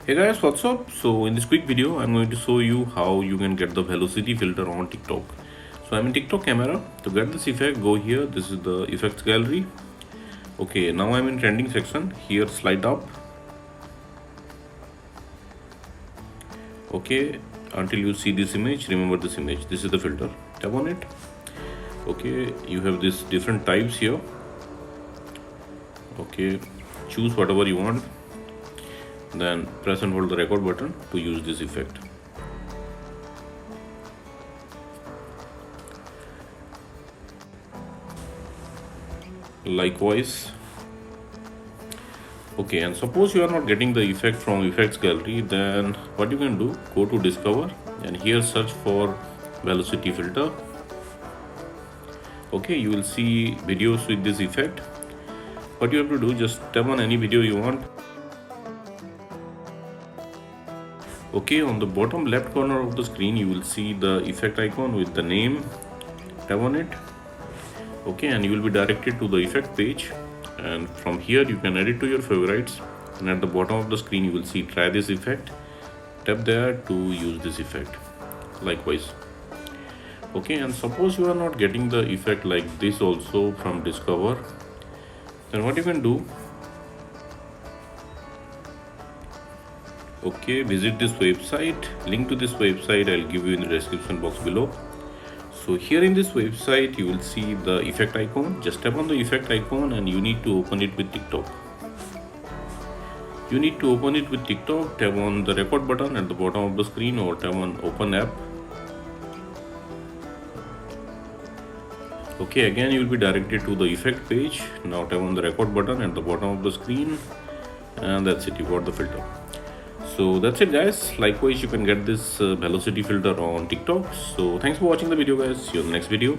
Hey guys, what's up? So in this quick video, I'm going to show you how you can get the velocity filter on TikTok. So I'm in TikTok camera. To get this effect, go here. This is the effects gallery. Okay, now I'm in trending section. Here, slide up. Okay, until you see this image, remember this image. This is the filter. Tap on it. Okay, you have this different types here. Okay, choose whatever you want. Then press and hold the record button to use this effect. Likewise. Okay, and suppose you are not getting the effect from effects gallery, then what you can do, go to discover and here search for velocity filter. Okay, you will see videos with this effect. What you have to do, just tap on any video you want. Okay, on the bottom left corner of the screen you will see the effect icon with the name. Tap on it. Okay, and you will be directed to the effect page, and from here you can edit to your favorites, and at the bottom of the screen you will see try this effect. Tap there to use this effect. Likewise. Okay, and suppose you are not getting the effect like this also from discover, then what you can do, okay, visit this website. Link to this website I'll give you in the description box below. So here in this website you will see the effect icon. Just tap on the effect icon and you need to open it with TikTok. You need to open it with TikTok. Tap on the record button at the bottom of the screen or tap on open app. Okay, again you will be directed to the effect page. Now tap on the record button at the bottom of the screen, and that's it, you got the filter. So that's it guys. Likewise, you can get this velocity filter on TikTok. So thanks for watching the video guys. See you in the next video.